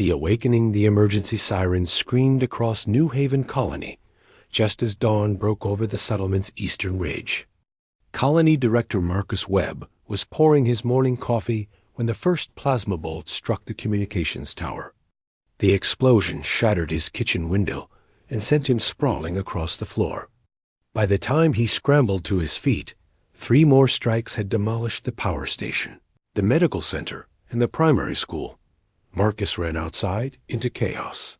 The emergency siren screamed across New Haven Colony, just as dawn broke over the settlement's eastern ridge. Colony Director Marcus Webb was pouring his morning coffee when the first plasma bolt struck the communications tower. The explosion shattered his kitchen window and sent him sprawling across the floor. By the time he scrambled to his feet, 3 more strikes had demolished the power station, the medical center, and the primary school. Marcus ran outside into chaos.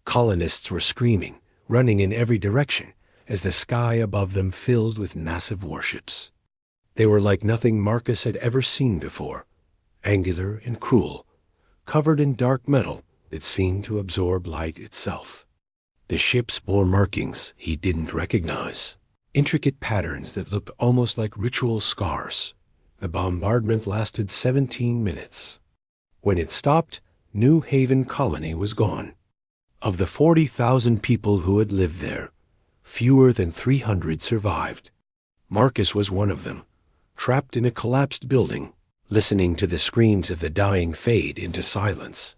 Colonists were screaming, running in every direction, as the sky above them filled with massive warships. They were like nothing Marcus had ever seen before, angular and cruel, covered in dark metal that seemed to absorb light itself. The ships bore markings he didn't recognize, intricate patterns that looked almost like ritual scars. The bombardment lasted 17 minutes. When it stopped, New Haven Colony was gone. Of the 40,000 people who had lived there, fewer than 300 survived. Marcus was one of them, trapped in a collapsed building, listening to the screams of the dying fade into silence.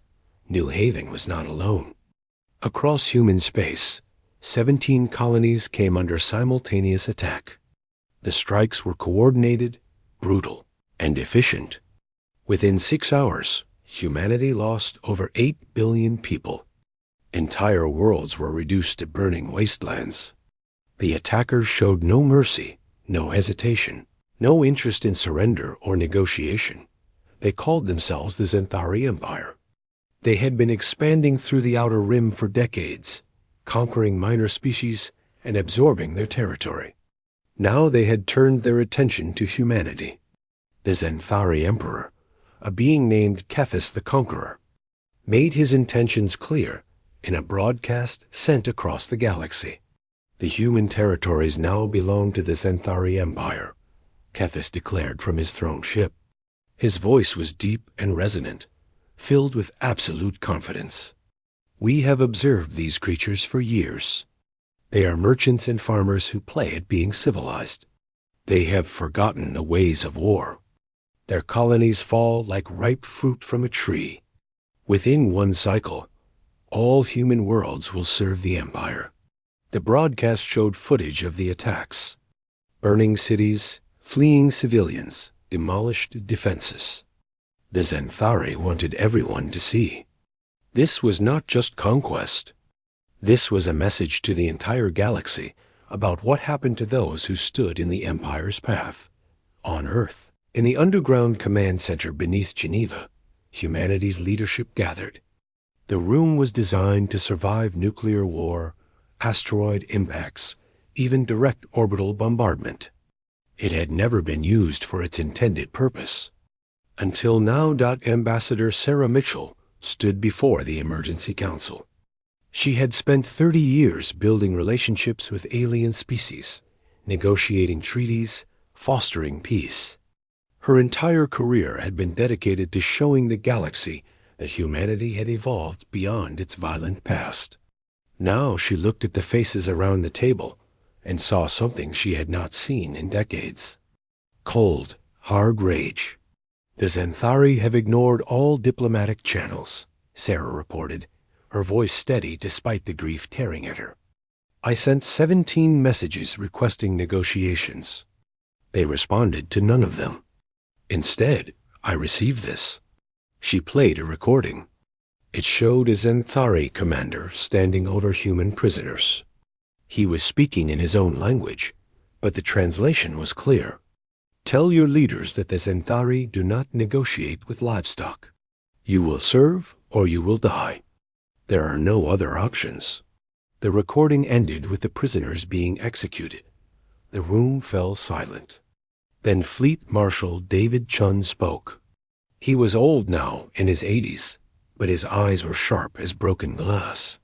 New Haven was not alone. Across human space, 17 colonies came under simultaneous attack. The strikes were coordinated, brutal, and efficient. Within 6 hours, humanity lost over 8 billion people. Entire worlds were reduced to burning wastelands. The attackers showed no mercy, no hesitation, no interest in surrender or negotiation. They called themselves the Xanthari Empire. They had been expanding through the Outer Rim for decades, conquering minor species and absorbing their territory. Now they had turned their attention to humanity. The Xanthari Emperor, a being named Kethis the Conqueror, made his intentions clear in a broadcast sent across the galaxy. The human territories now belong to the Xanthari Empire, Kethis declared from his throne ship. His voice was deep and resonant, filled with absolute confidence. We have observed these creatures for years. They are merchants and farmers who play at being civilized. They have forgotten the ways of war. Their colonies fall like ripe fruit from a tree. Within one cycle, all human worlds will serve the Empire. The broadcast showed footage of the attacks. Burning cities, fleeing civilians, demolished defenses. The Xanthari wanted everyone to see. This was not just conquest. This was a message to the entire galaxy about what happened to those who stood in the Empire's path. On Earth, in the underground command center beneath Geneva, humanity's leadership gathered. The room was designed to survive nuclear war, asteroid impacts, even direct orbital bombardment. It had never been used for its intended purpose. Until now. Ambassador Sarah Mitchell stood before the Emergency Council. She had spent 30 years building relationships with alien species, negotiating treaties, fostering peace. Her entire career had been dedicated to showing the galaxy that humanity had evolved beyond its violent past. Now she looked at the faces around the table and saw something she had not seen in decades. Cold, hard rage. The Xanthari have ignored all diplomatic channels, Sarah reported, her voice steady despite the grief tearing at her. I sent 17 messages requesting negotiations. They responded to none of them. Instead, I received this. She played a recording. It showed a Xanthari commander standing over human prisoners. He was speaking in his own language, but the translation was clear. Tell your leaders that the Xanthari do not negotiate with livestock. You will serve or you will die. There are no other options. The recording ended with the prisoners being executed. The room fell silent. Then Fleet Marshal David Chun spoke. He was old now, in his 80s, but his eyes were sharp as broken glass.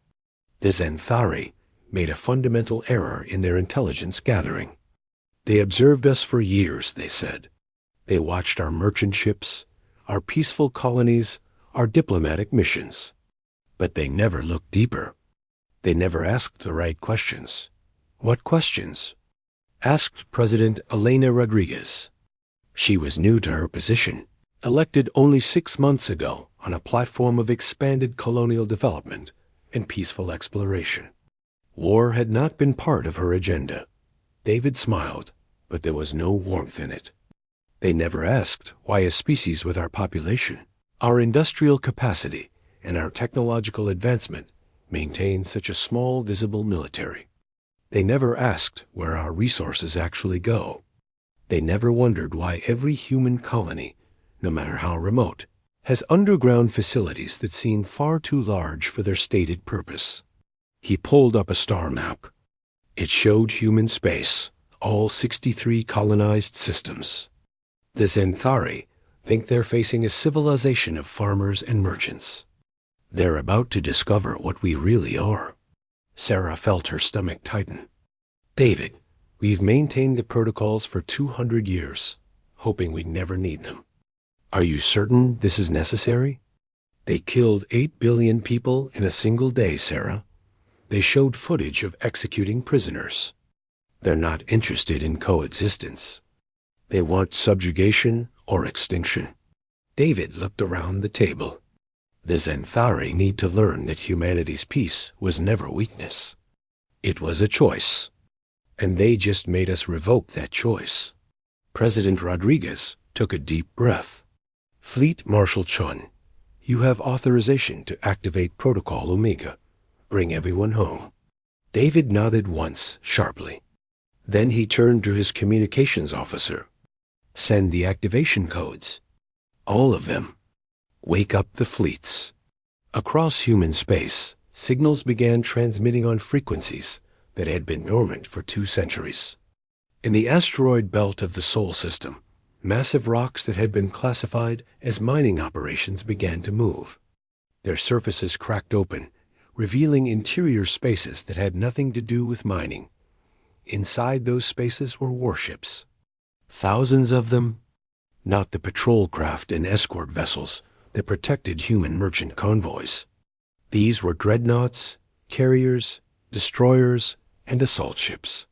The Xanthari made a fundamental error in their intelligence gathering. They observed us for years, they said. They watched our merchant ships, our peaceful colonies, our diplomatic missions. But they never looked deeper. They never asked the right questions. What questions? Asked President Elena Rodriguez. She was new to her position, elected only 6 months ago on a platform of expanded colonial development and peaceful exploration. War had not been part of her agenda. David smiled, but there was no warmth in it. They never asked why a species with our population, our industrial capacity, and our technological advancement maintained such a small visible military. They never asked where our resources actually go. They never wondered why every human colony, no matter how remote, has underground facilities that seem far too large for their stated purpose. He pulled up a star map. It showed human space, all 63 colonized systems. The Zenthari think they're facing a civilization of farmers and merchants. They're about to discover what we really are. Sarah felt her stomach tighten. David, we've maintained the protocols for 200 years, hoping we'd never need them. Are you certain this is necessary? They killed 8 billion people in a single day, Sarah. They showed footage of executing prisoners. They're not interested in coexistence. They want subjugation or extinction. David looked around the table. The Zenthari need to learn that humanity's peace was never weakness. It was a choice. And they just made us revoke that choice. President Rodriguez took a deep breath. Fleet Marshal Chun, you have authorization to activate Protocol Omega. Bring everyone home. David nodded once, sharply. Then he turned to his communications officer. Send the activation codes. All of them. Wake up the fleets. Across human space, signals began transmitting on frequencies that had been dormant for 2 centuries. In the asteroid belt of the Sol system, massive rocks that had been classified as mining operations began to move. Their surfaces cracked open, revealing interior spaces that had nothing to do with mining. Inside those spaces were warships. Thousands of them. Not the patrol craft and escort vessels that protected human merchant convoys. These were dreadnoughts, carriers, destroyers, and assault ships.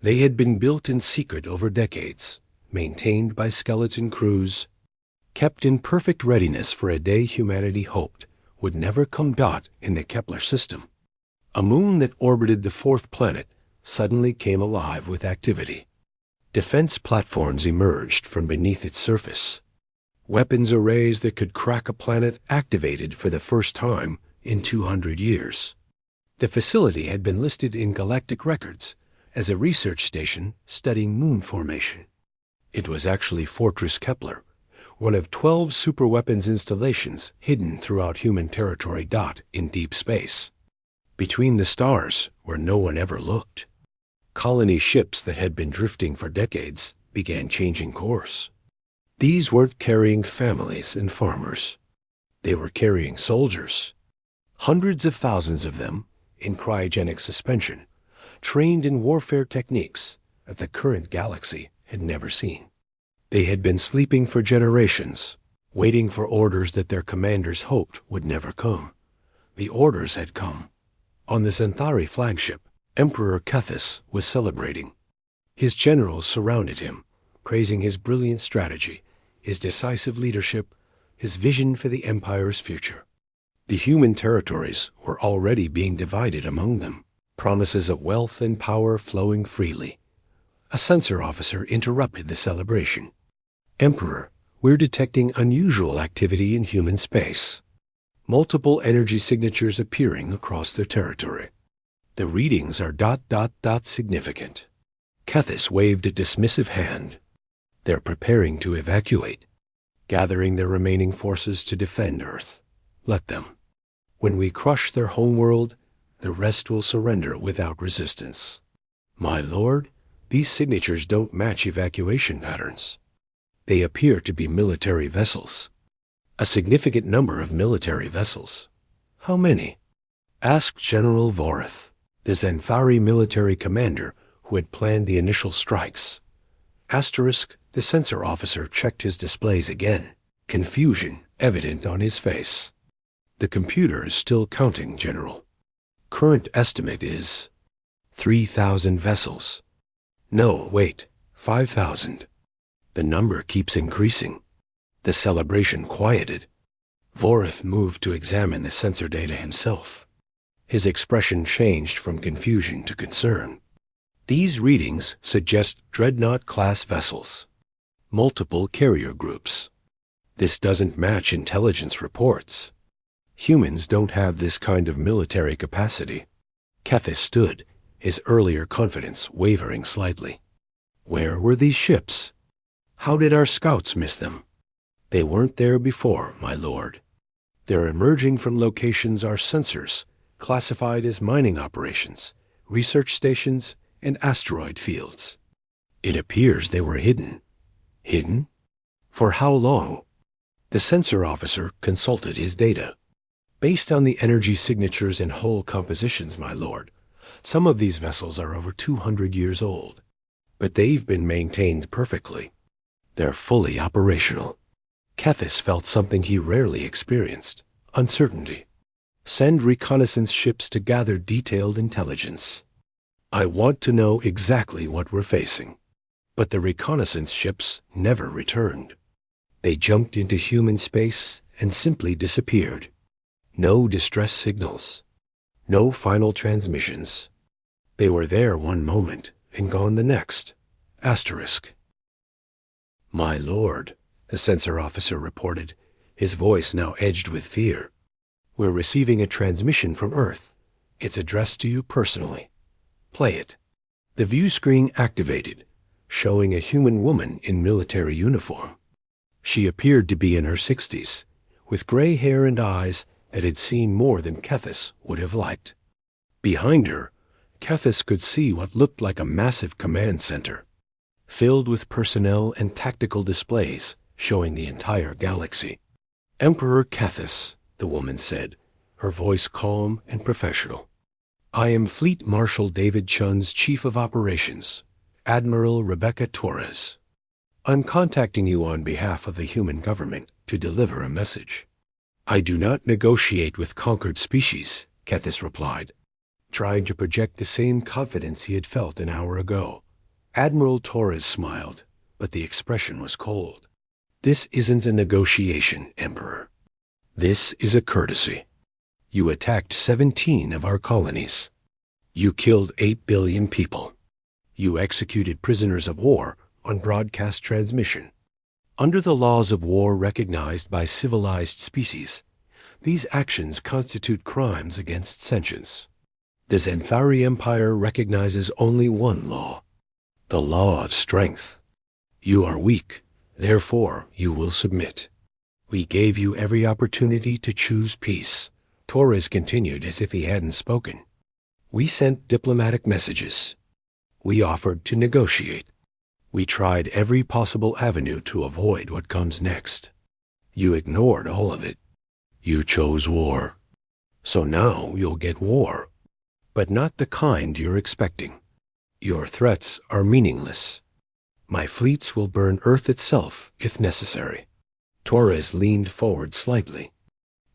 They had been built in secret over decades, maintained by skeleton crews, kept in perfect readiness for a day humanity hoped would never come dot in the Kepler system. A moon that orbited the 4th planet suddenly came alive with activity. Defense platforms emerged from beneath its surface. Weapons arrays that could crack a planet activated for the first time in 200 years. The facility had been listed in galactic records as a research station studying moon formation. It was actually Fortress Kepler, one of 12 superweapons installations hidden throughout human territory in deep space, between the stars where no one ever looked. Colony ships that had been drifting for decades began changing course. These weren't carrying families and farmers. They were carrying soldiers. Hundreds of thousands of them, in cryogenic suspension, trained in warfare techniques that the current galaxy had never seen. They had been sleeping for generations, waiting for orders that their commanders hoped would never come. The orders had come. On the Zenthari flagship, Emperor Kethis was celebrating. His generals surrounded him, praising his brilliant strategy, his decisive leadership, his vision for the Empire's future. The human territories were already being divided among them, promises of wealth and power flowing freely. A sensor officer interrupted the celebration. Emperor, we're detecting unusual activity in human space. Multiple energy signatures appearing across their territory. The readings are ... significant. Kethis waved a dismissive hand. They're preparing to evacuate, gathering their remaining forces to defend Earth. Let them. When we crush their homeworld, the rest will surrender without resistance. My lord, these signatures don't match evacuation patterns. They appear to be military vessels. A significant number of military vessels. How many? Asked General Vorith, the Zenthari military commander who had planned the initial strikes. Asterisk, the sensor officer checked his displays again, confusion evident on his face. The computer is still counting, General. Current estimate is 3,000 vessels. No, wait, 5,000. The number keeps increasing. The celebration quieted. Vorith moved to examine the sensor data himself. His expression changed from confusion to concern. These readings suggest dreadnought-class vessels. Multiple carrier groups. This doesn't match intelligence reports. Humans don't have this kind of military capacity. Kethis stood, his earlier confidence wavering slightly. Where were these ships? How did our scouts miss them? They weren't there before, my lord. They're emerging from locations our sensors classified as mining operations, research stations, and asteroid fields. It appears they were hidden. Hidden? For how long? The sensor officer consulted his data. Based on the energy signatures and hull compositions, my lord, some of these vessels are over 200 years old. But they've been maintained perfectly. They're fully operational. Kethis felt something he rarely experienced: uncertainty. Send reconnaissance ships to gather detailed intelligence. I want to know exactly what we're facing. But the reconnaissance ships never returned. They jumped into human space and simply disappeared. No distress signals. No final transmissions. They were there one moment and gone the next. Asterisk. My lord, the sensor officer reported, his voice now edged with fear. We're receiving a transmission from Earth. It's addressed to you personally. Play it. The view screen activated, showing a human woman in military uniform. She appeared to be in her 60s, with gray hair and eyes that had seen more than Kethis would have liked. Behind her, Kethis could see what looked like a massive command center, filled with personnel and tactical displays showing the entire galaxy. Emperor Kethis, the woman said, her voice calm and professional. I am Fleet Marshal David Chun's Chief of Operations, Admiral Rebecca Torres. I'm contacting you on behalf of the human government to deliver a message. I do not negotiate with conquered species, Kethis replied, trying to project the same confidence he had felt an hour ago. Admiral Torres smiled, but the expression was cold. This isn't a negotiation, Emperor. This is a courtesy. You attacked 17 of our colonies. You killed 8 billion people. You executed prisoners of war on broadcast transmission. Under the laws of war recognized by civilized species, these actions constitute crimes against sentience. The Zenthari Empire recognizes only one law, the law of strength. You are weak, therefore you will submit. We gave you every opportunity to choose peace, Torres continued as if he hadn't spoken. We sent diplomatic messages. We offered to negotiate. We tried every possible avenue to avoid what comes next. You ignored all of it. You chose war. So now you'll get war. But not the kind you're expecting. Your threats are meaningless. My fleets will burn Earth itself if necessary. Torres leaned forward slightly.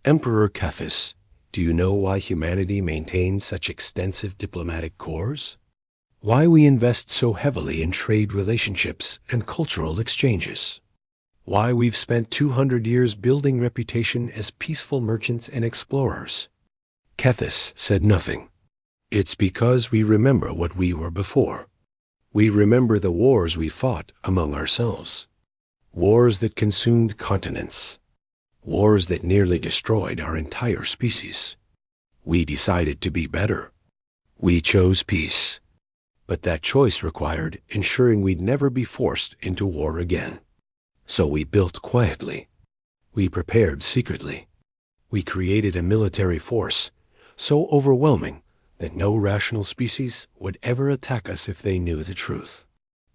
Emperor Kethis, do you know why humanity maintains such extensive diplomatic corps? Why we invest so heavily in trade relationships and cultural exchanges? Why we've spent 200 years building reputation as peaceful merchants and explorers? Kethis said nothing. It's because we remember what we were before. We remember the wars we fought among ourselves. Wars that consumed continents. Wars that nearly destroyed our entire species. We decided to be better. We chose peace. But that choice required ensuring we'd never be forced into war again. So we built quietly. We prepared secretly. We created a military force so overwhelming that no rational species would ever attack us if they knew the truth.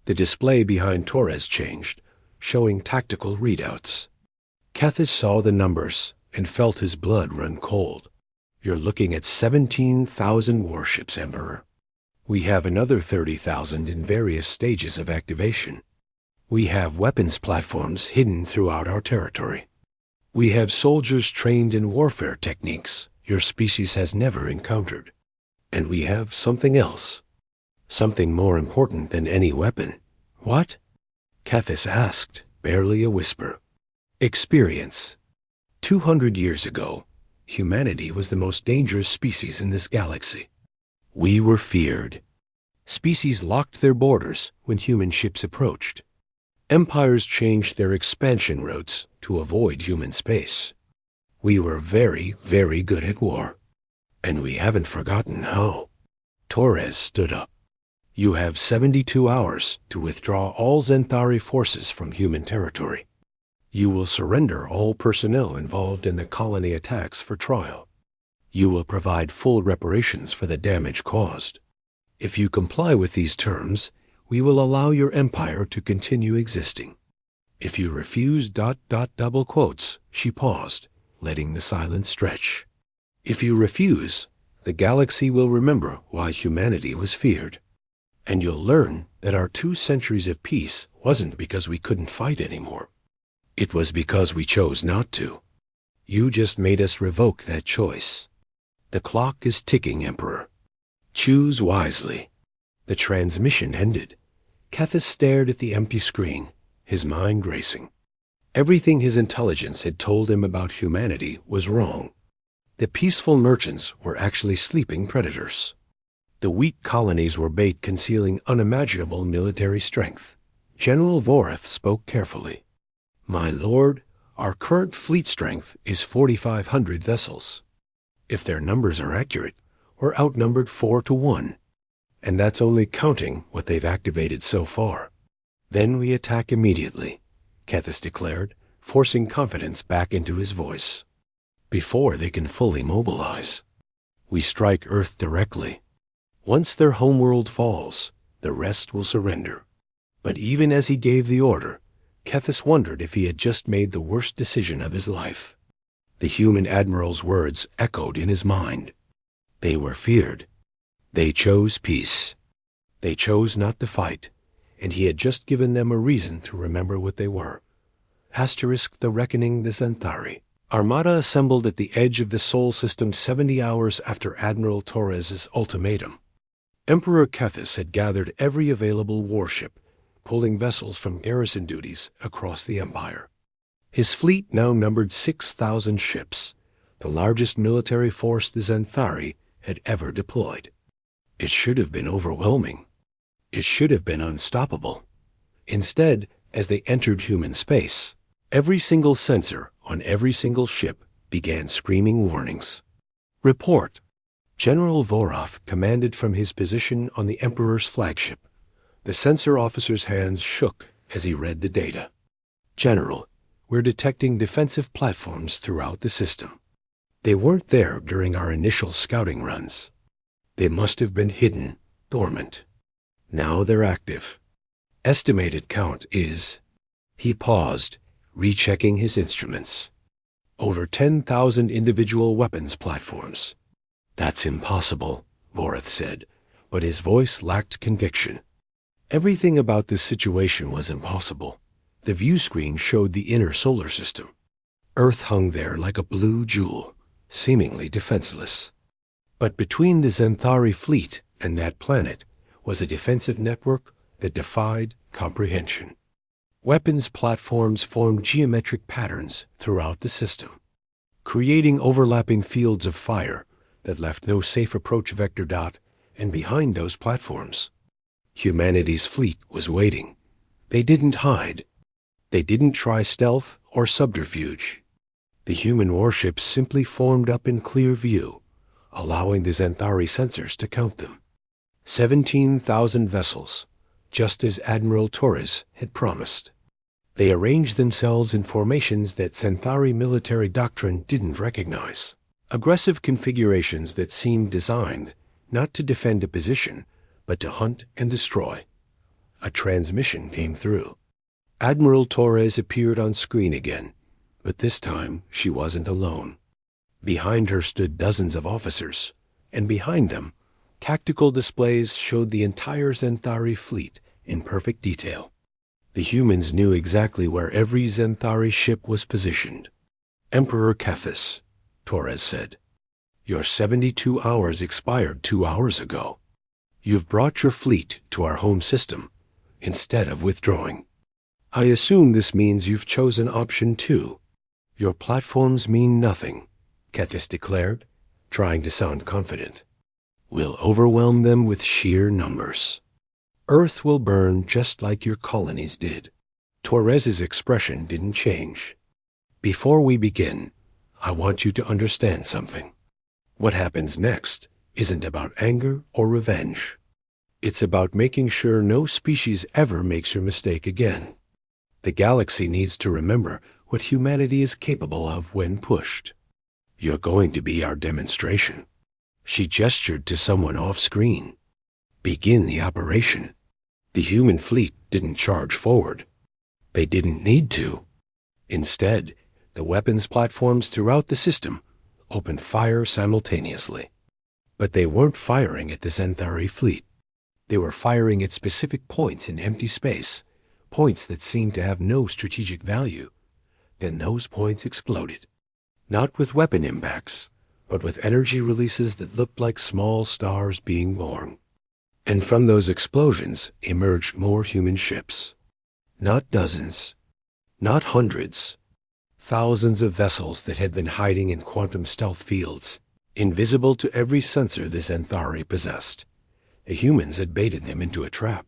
The display behind Torres changed, showing tactical readouts. Kethis saw the numbers and felt his blood run cold. You're looking at 17,000 warships, Emperor. We have another 30,000 in various stages of activation. We have weapons platforms hidden throughout our territory. We have soldiers trained in warfare techniques your species has never encountered. And we have something else. Something more important than any weapon. What? Kethis asked, barely a whisper. Experience. 200 years ago, humanity was the most dangerous species in this galaxy. We were feared. Species locked their borders when human ships approached. Empires changed their expansion routes to avoid human space. We were very, very good at war. And we haven't forgotten how. Torres stood up. You have 72 hours to withdraw all Xanthari forces from human territory. You will surrender all personnel involved in the colony attacks for trial. You will provide full reparations for the damage caused. If you comply with these terms, we will allow your empire to continue existing. If you refuse ... double quotes, she paused, letting the silence stretch. If you refuse, the galaxy will remember why humanity was feared. And you'll learn that our 2 centuries of peace wasn't because we couldn't fight anymore. It was because we chose not to. You just made us revoke that choice. The clock is ticking, Emperor. Choose wisely. The transmission ended. Kethis stared at the empty screen, his mind racing. Everything his intelligence had told him about humanity was wrong. The peaceful merchants were actually sleeping predators. The weak colonies were bait concealing unimaginable military strength. General Vorath spoke carefully. My lord, our current fleet strength is 4,500 vessels. If their numbers are accurate, we're outnumbered 4-1. And that's only counting what they've activated so far. Then we attack immediately, Kethis declared, forcing confidence back into his voice. Before they can fully mobilize. We strike Earth directly. Once their homeworld falls, the rest will surrender. But even as he gave the order, Kethis wondered if he had just made the worst decision of his life. The human admiral's words echoed in his mind. They were feared. They chose peace. They chose not to fight, and he had just given them a reason to remember what they were. * The Reckoning the Xanthari. Armada assembled at the edge of the Sol system 70 hours after Admiral Torres's ultimatum. Emperor Kethis had gathered every available warship, pulling vessels from garrison duties across the empire. His fleet now numbered 6,000 ships, the largest military force the Xanthari had ever deployed. It should have been overwhelming. It should have been unstoppable. Instead, as they entered human space, every single sensor on every single ship began screaming warnings. Report. General Vorath commanded from his position on the Emperor's flagship. The sensor officer's hands shook as he read the data. General, we're detecting defensive platforms throughout the system. They weren't there during our initial scouting runs. They must have been hidden, dormant. Now they're active. Estimated count is... He paused, rechecking his instruments. Over 10,000 individual weapons platforms. That's impossible, Vorath said, but his voice lacked conviction. Everything about this situation was impossible. The view screen showed the inner solar system. Earth hung there like a blue jewel, seemingly defenseless. But between the Xanthari fleet and that planet was a defensive network that defied comprehension. Weapons platforms formed geometric patterns throughout the system, creating overlapping fields of fire that left no safe approach vector. And behind those platforms, humanity's fleet was waiting. They didn't hide. They didn't try stealth or subterfuge. The human warships simply formed up in clear view, allowing the Xanthari sensors to count them. 17,000 vessels, just as Admiral Torres had promised. They arranged themselves in formations that Xanthari military doctrine didn't recognize. Aggressive configurations that seemed designed not to defend a position, but to hunt and destroy. A transmission came through. Admiral Torres appeared on screen again, but this time she wasn't alone. Behind her stood dozens of officers, and behind them, tactical displays showed the entire Xanthari fleet in perfect detail. The humans knew exactly where every Xanthari ship was positioned. Emperor Kethis, Torres said, your 72 hours expired 2 hours ago. You've brought your fleet to our home system, instead of withdrawing. I assume this means you've chosen option 2. Your platforms mean nothing, Kethis declared, trying to sound confident. We'll overwhelm them with sheer numbers. Earth will burn just like your colonies did. Torres's expression didn't change. Before we begin, I want you to understand something. What happens next isn't about anger or revenge. It's about making sure no species ever makes your mistake again. The galaxy needs to remember what humanity is capable of when pushed. You're going to be our demonstration. She gestured to someone off-screen. Begin the operation. The human fleet didn't charge forward. They didn't need to. Instead, the weapons platforms throughout the system opened fire simultaneously. But they weren't firing at the Xanthari fleet. They were firing at specific points in empty space, points that seemed to have no strategic value. Then those points exploded. Not with weapon impacts, but with energy releases that looked like small stars being born. And from those explosions emerged more human ships. Not dozens, not hundreds. Thousands of vessels that had been hiding in quantum stealth fields, invisible to every sensor the Xanthari possessed. The humans had baited them into a trap.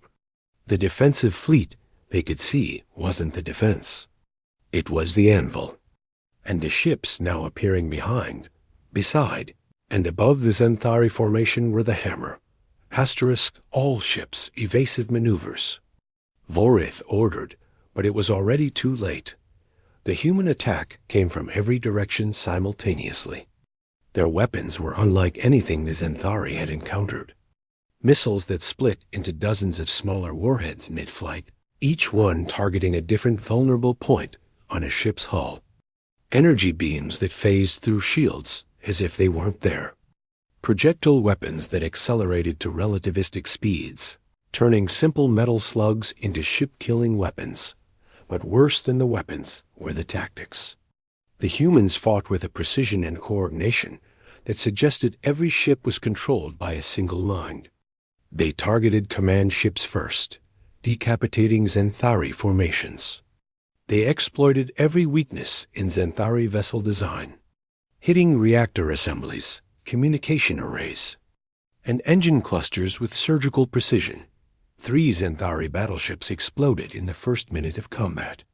The defensive fleet they could see wasn't the defense. It was the anvil. And the ships now appearing behind, beside, and above the Xanthari formation were the hammer. Asterisk all ships, evasive maneuvers. Vorith ordered, but it was already too late. The human attack came from every direction simultaneously. Their weapons were unlike anything the Xanthari had encountered. Missiles that split into dozens of smaller warheads mid-flight, each one targeting a different vulnerable point on a ship's hull. Energy beams that phased through shields as if they weren't there. Projectile weapons that accelerated to relativistic speeds, turning simple metal slugs into ship-killing weapons. But worse than the weapons were the tactics. The humans fought with a precision and coordination that suggested every ship was controlled by a single mind. They targeted command ships first, decapitating Xanthari formations. They exploited every weakness in Xanthari vessel design, hitting reactor assemblies, communication arrays, and engine clusters with surgical precision. 3 Xanthari battleships exploded in the first minute of combat.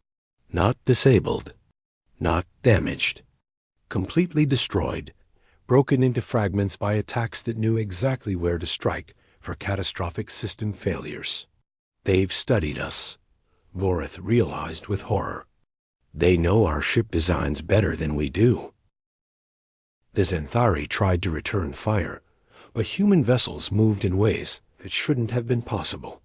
Not disabled, not damaged, completely destroyed, broken into fragments by attacks that knew exactly where to strike for catastrophic system failures. They've studied us, Vorith realized with horror. They know our ship designs better than we do. The Xanthari tried to return fire, but human vessels moved in ways that shouldn't have been possible.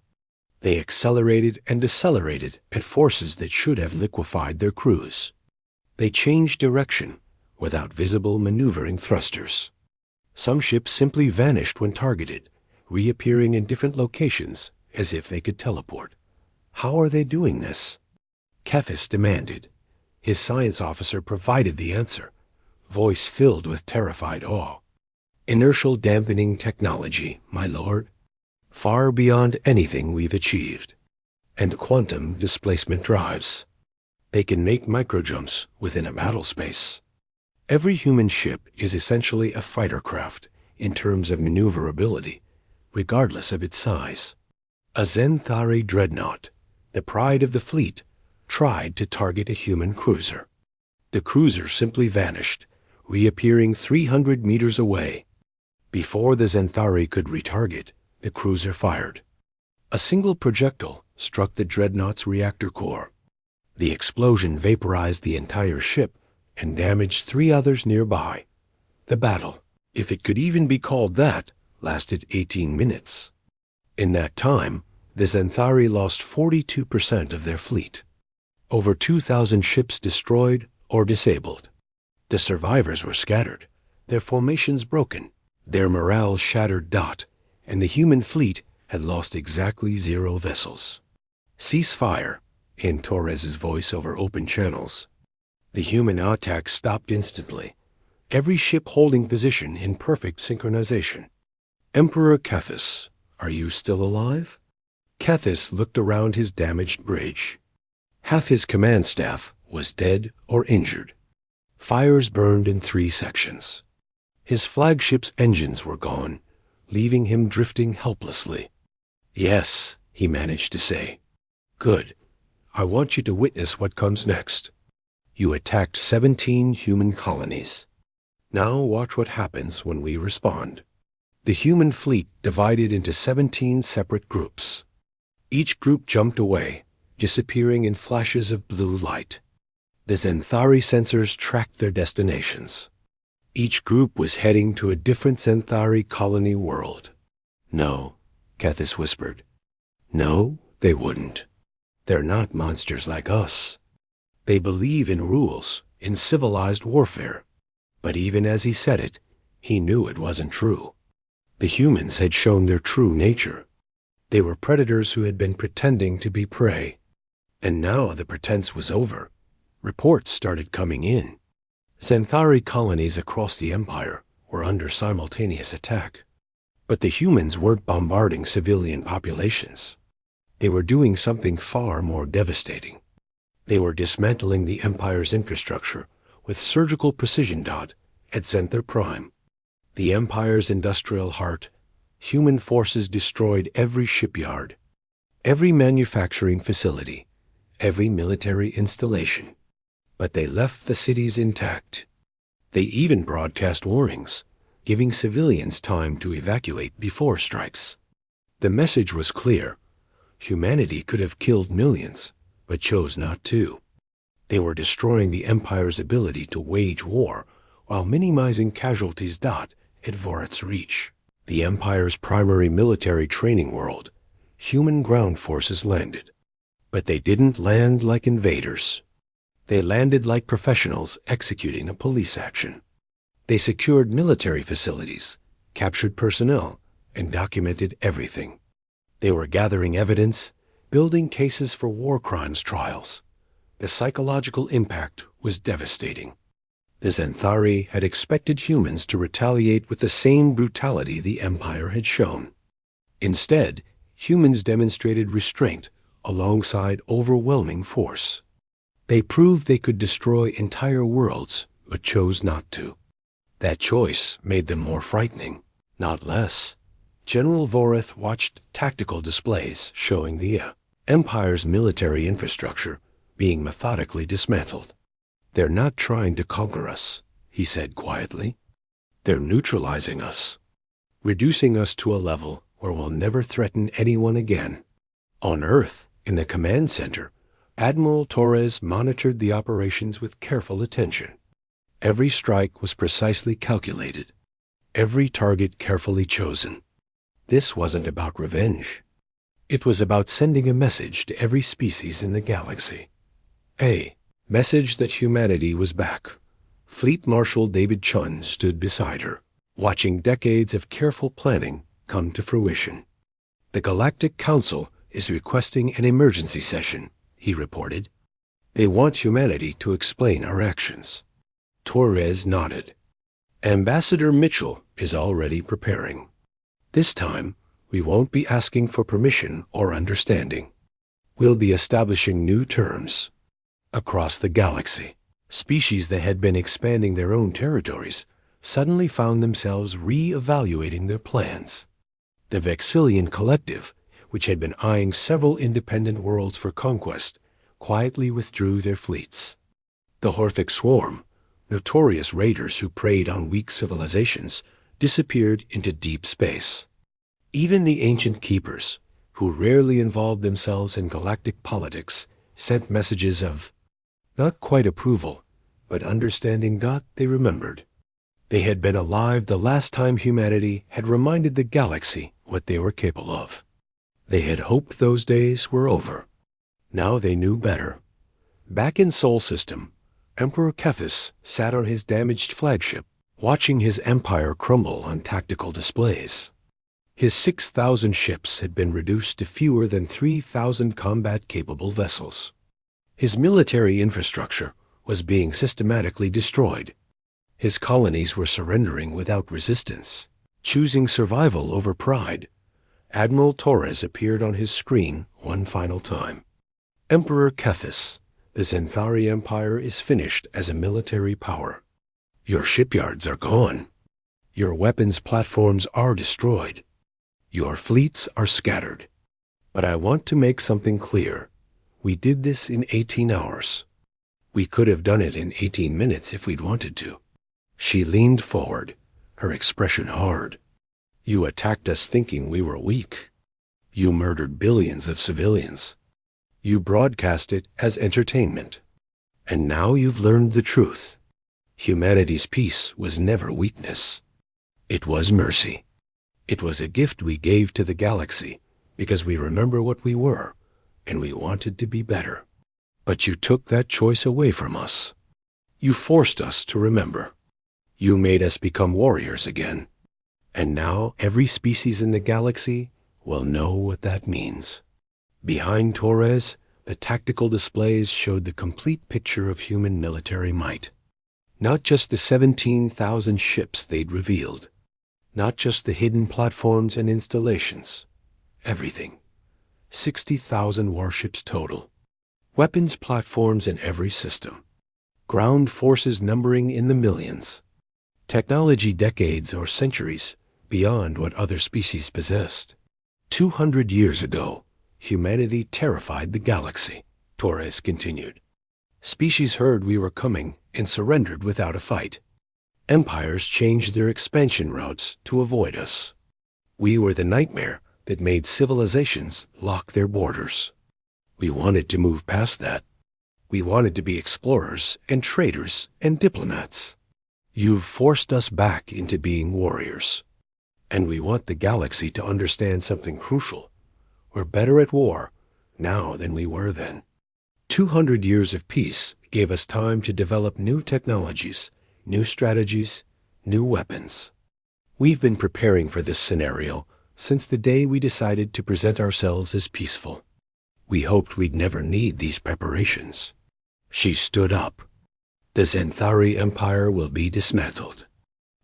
They accelerated and decelerated at forces that should have liquefied their crews. They changed direction without visible maneuvering thrusters. Some ships simply vanished when targeted, reappearing in different locations as if they could teleport. How are they doing this? Kethis demanded. His science officer provided the answer, voice filled with terrified awe. Inertial dampening technology, my lord. Far beyond anything we've achieved. And quantum displacement drives. They can make microjumps within a battle space. Every human ship is essentially a fighter craft in terms of maneuverability, regardless of its size. A Xanthari dreadnought, the pride of the fleet, tried to target a human cruiser. The cruiser simply vanished, reappearing 300 meters away. Before the Xanthari could retarget, the cruiser fired. A single projectile struck the dreadnought's reactor core. The explosion vaporized the entire ship and damaged 3 others nearby. The battle, if it could even be called that, lasted 18 minutes. In that time, the Xanthari lost 42% of their fleet. Over 2,000 ships destroyed or disabled. The survivors were scattered, their formations broken, their morale shattered, and the human fleet had lost exactly 0 vessels. Cease fire, in Torres's voice over open channels. The human attack stopped instantly, every ship holding position in perfect synchronization. Emperor Kethis, are you still alive? Kethis looked around his damaged bridge. Half his command staff was dead or injured. Fires burned in 3 sections. His flagship's engines were gone, leaving him drifting helplessly. "Yes," he managed to say. "Good. I want you to witness what comes next. You attacked 17 human colonies. Now watch what happens when we respond." The human fleet divided into 17 separate groups. Each group jumped away, disappearing in flashes of blue light. The Xanthari sensors tracked their destinations. Each group was heading to a different Xanthari colony world. "No," Kethis whispered. "No, they wouldn't. They're not monsters like us. They believe in rules, in civilized warfare." But even as he said it, he knew it wasn't true. The humans had shown their true nature. They were predators who had been pretending to be prey. And now the pretense was over. Reports started coming in. Xanthari colonies across the Empire were under simultaneous attack. But the humans weren't bombarding civilian populations. They were doing something far more devastating. They were dismantling the Empire's infrastructure with surgical precision. At Xanthar Prime, the Empire's industrial heart, human forces destroyed every shipyard, every manufacturing facility, every military installation. But they left the cities intact. They even broadcast warnings, giving civilians time to evacuate before strikes. The message was clear. Humanity could have killed millions, but chose not to. They were destroying the Empire's ability to wage war while minimizing casualties. At Vorat's Reach, the Empire's primary military training world, human ground forces landed. But they didn't land like invaders. They landed like professionals executing a police action. They secured military facilities, captured personnel, and documented everything. They were gathering evidence, building cases for war crimes trials. The psychological impact was devastating. The Xanthari had expected humans to retaliate with the same brutality the Empire had shown. Instead, humans demonstrated restraint alongside overwhelming force. They proved they could destroy entire worlds, but chose not to. That choice made them more frightening, not less. General Vorath watched tactical displays showing the Empire's military infrastructure being methodically dismantled. "They're not trying to conquer us," he said quietly. "They're neutralizing us, reducing us to a level where we'll never threaten anyone again." On Earth, in the command center, Admiral Torres monitored the operations with careful attention. Every strike was precisely calculated, every target carefully chosen. This wasn't about revenge. It was about sending a message to every species in the galaxy. A message that humanity was back. Fleet Marshal David Chun stood beside her, watching decades of careful planning come to fruition. "The Galactic Council is requesting an emergency session," he reported. "They want humanity to explain our actions." Torres nodded. "Ambassador Mitchell is already preparing. This time, we won't be asking for permission or understanding. We'll be establishing new terms." Across the galaxy, species that had been expanding their own territories suddenly found themselves re-evaluating their plans. The Vexillian Collective, which had been eyeing several independent worlds for conquest, quietly withdrew their fleets. The Horthic Swarm, notorious raiders who preyed on weak civilizations, disappeared into deep space. Even the Ancient Keepers, who rarely involved themselves in galactic politics, sent messages of not quite approval, but understanding. They remembered. They had been alive the last time humanity had reminded the galaxy what they were capable of. They had hoped those days were over. Now they knew better. Back in Sol System, Emperor Kethis sat on his damaged flagship, watching his empire crumble on tactical displays. His 6,000 ships had been reduced to fewer than 3,000 combat-capable vessels. His military infrastructure was being systematically destroyed. His colonies were surrendering without resistance, choosing survival over pride. Admiral Torres appeared on his screen one final time. "Emperor Kethis, The Xanthari Empire is finished as a military power. Your shipyards are gone. Your weapons platforms are destroyed. Your fleets are scattered. But I want to make something clear. We did this in 18 hours. We could have done it in 18 minutes if we'd wanted to. She leaned forward, her expression hard. You attacked us thinking we were weak. You murdered billions of civilians. You broadcast it as entertainment. And now you've learned the truth. Humanity's peace was never weakness. It was mercy. It was a gift we gave to the galaxy because we remember what we were and we wanted to be better. But you took that choice away from us. You forced us to remember. You made us become warriors again. And now every species in the galaxy will know what that means. Behind Torres, the tactical displays showed the complete picture of human military might. Not just the 17,000 ships they'd revealed. Not just the hidden platforms and installations. Everything. 60,000 warships total. Weapons platforms in every system. Ground forces numbering in the millions. Technology decades or centuries beyond what other species possessed. 200 years ago, humanity terrified the galaxy, Torres continued. Species heard we were coming and surrendered without a fight. Empires changed their expansion routes to avoid us. We were the nightmare that made civilizations lock their borders. We wanted to move past that. We wanted to be explorers and traders and diplomats. You've forced us back into being warriors. And we want the galaxy to understand something crucial. We're better at war now than we were then. 200 years of peace gave us time to develop new technologies, new strategies, new weapons. We've been preparing for this scenario since the day we decided to present ourselves as peaceful. We hoped we'd never need these preparations. She stood up. The Xanthari Empire will be dismantled.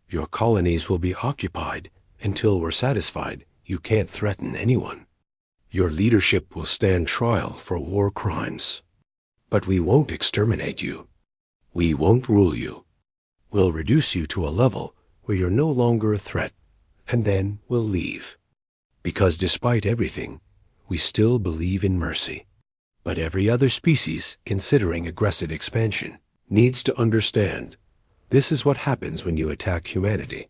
Your colonies will be occupied until we're satisfied you can't threaten anyone. Your leadership will stand trial for war crimes. But we won't exterminate you. We won't rule you. We'll reduce you to a level where you're no longer a threat, and then we'll leave. Because despite everything, we still believe in mercy. But every other species considering aggressive expansion needs to understand this is what happens when you attack humanity.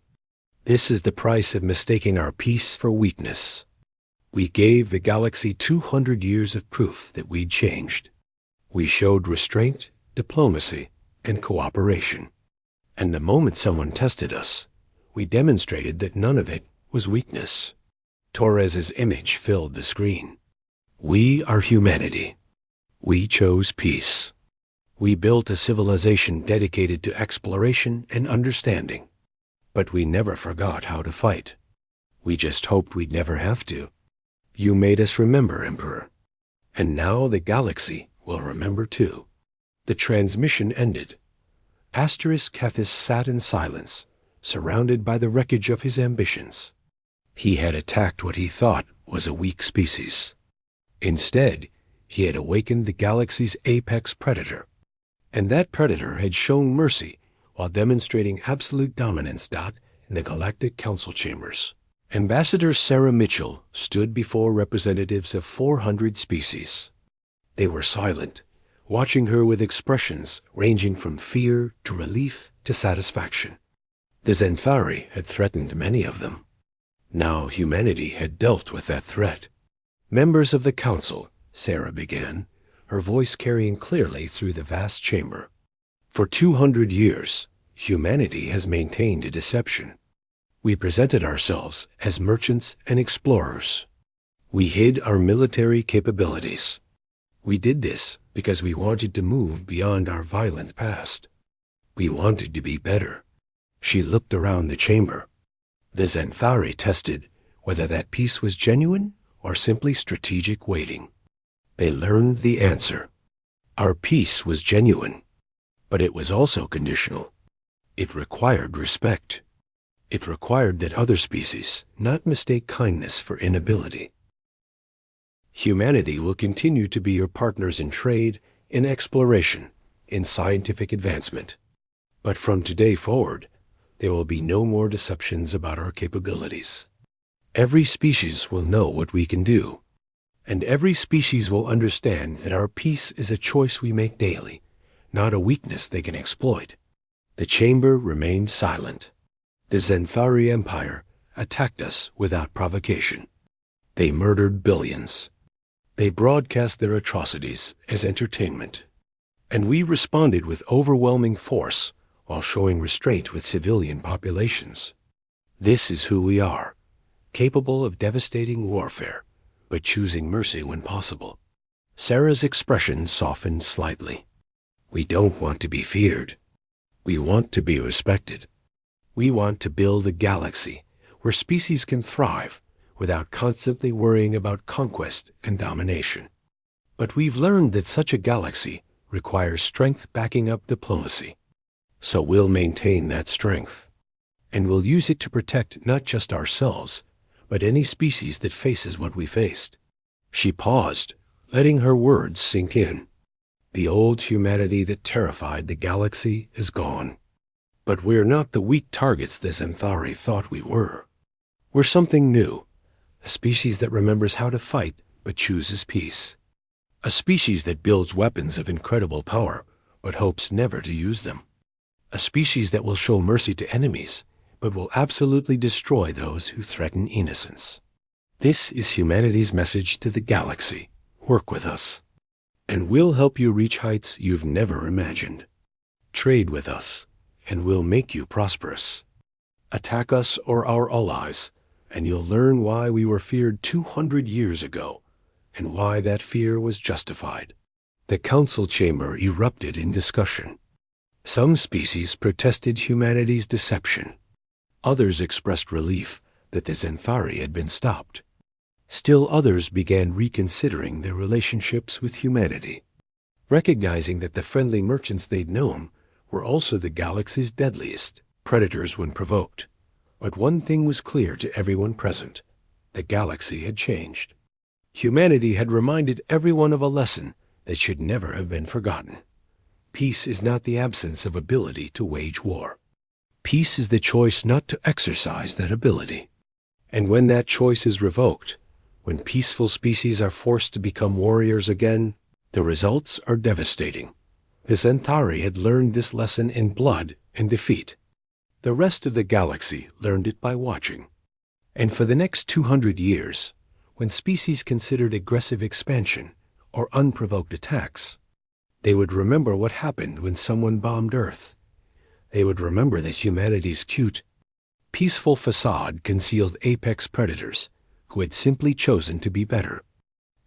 This is the price of mistaking our peace for weakness. We gave the galaxy 200 years of proof that we'd changed. We showed restraint, diplomacy, and cooperation. And the moment someone tested us, we demonstrated that none of it was weakness. Torres's image filled the screen. We are humanity. We chose peace. We built a civilization dedicated to exploration and understanding. But we never forgot how to fight. We just hoped we'd never have to. You made us remember, Emperor. And now the galaxy will remember too. The transmission ended. Asterisk Kethis sat in silence, surrounded by the wreckage of his ambitions. He had attacked what he thought was a weak species. Instead, he had awakened the galaxy's apex predator. And that predator had shown mercy while demonstrating absolute dominance. In the Galactic Council chambers, Ambassador Sarah Mitchell stood before representatives of 400 species. They were silent, watching her with expressions ranging from fear to relief to satisfaction. The Xanthari had threatened many of them. Now humanity had dealt with that threat. Members of the Council, Sarah began, her voice carrying clearly through the vast chamber. For 200 years, humanity has maintained a deception. We presented ourselves as merchants and explorers. We hid our military capabilities. We did this because we wanted to move beyond our violent past. We wanted to be better. She looked around the chamber. The Xanthari tested whether that peace was genuine or simply strategic waiting. They learned the answer. Our peace was genuine, but it was also conditional. It required respect. It required that other species not mistake kindness for inability. Humanity will continue to be your partners in trade, in exploration, in scientific advancement. But from today forward, there will be no more deceptions about our capabilities. Every species will know what we can do, and every species will understand that our peace is a choice we make daily, not a weakness they can exploit. The chamber remained silent. The Xanthari Empire attacked us without provocation. They murdered billions. They broadcast their atrocities as entertainment. And we responded with overwhelming force while showing restraint with civilian populations. This is who we are, capable of devastating warfare, but choosing mercy when possible. Sarah's expression softened slightly. We don't want to be feared. We want to be respected. We want to build a galaxy where species can thrive without constantly worrying about conquest and domination. But we've learned that such a galaxy requires strength backing up diplomacy. So we'll maintain that strength. And we'll use it to protect not just ourselves, but any species that faces what we faced. She paused, letting her words sink in. The old humanity that terrified the galaxy is gone. But we're not the weak targets the Xanthari thought we were. We're something new, a species that remembers how to fight but chooses peace. A species that builds weapons of incredible power but hopes never to use them. A species that will show mercy to enemies but will absolutely destroy those who threaten innocence. This is humanity's message to the galaxy. Work with us, and we'll help you reach heights you've never imagined. Trade with us, and we'll make you prosperous. Attack us or our allies, and you'll learn why we were feared 200 years ago, and why that fear was justified. The council chamber erupted in discussion. Some species protested humanity's deception. Others expressed relief that the Xanthari had been stopped. Still others began reconsidering their relationships with humanity, recognizing that the friendly merchants they'd known were also the galaxy's deadliest, predators when provoked. But one thing was clear to everyone present: the galaxy had changed. Humanity had reminded everyone of a lesson that should never have been forgotten. Peace is not the absence of ability to wage war. Peace is the choice not to exercise that ability. And when that choice is revoked, when peaceful species are forced to become warriors again, the results are devastating. The Xanthari had learned this lesson in blood and defeat. The rest of the galaxy learned it by watching. And for the next 200 years, when species considered aggressive expansion or unprovoked attacks, they would remember what happened when someone bombed Earth. They would remember that humanity's cute, peaceful facade concealed apex predators who had simply chosen to be better.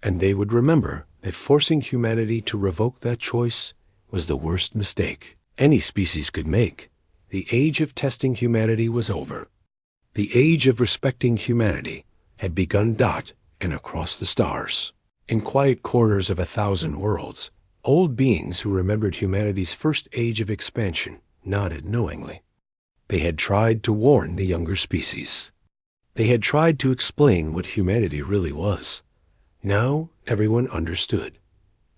And they would remember that forcing humanity to revoke that choice was the worst mistake any species could make. The age of testing humanity was over. The age of respecting humanity had begun. And across the stars, in quiet corners of 1,000 worlds, old beings who remembered humanity's first age of expansion nodded knowingly. They had tried to warn the younger species. They had tried to explain what humanity really was. Now everyone understood.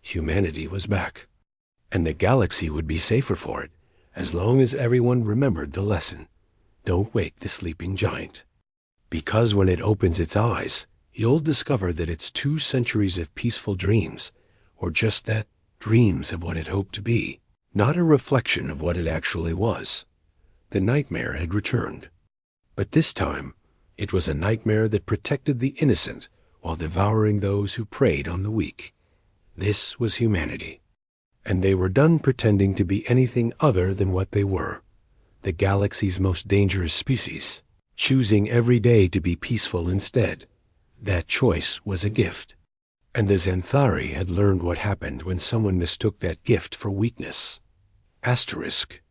Humanity was back, and the galaxy would be safer for it as long as everyone remembered the lesson. Don't wake the sleeping giant. Because when it opens its eyes, you'll discover that its 2 centuries of peaceful dreams were just that, dreams of what it hoped to be, not a reflection of what it actually was. The nightmare had returned. But this time, it was a nightmare that protected the innocent while devouring those who preyed on the weak. This was humanity. And they were done pretending to be anything other than what they were, the galaxy's most dangerous species, choosing every day to be peaceful instead. That choice was a gift. And the Xanthari had learned what happened when someone mistook that gift for weakness. Asterisk.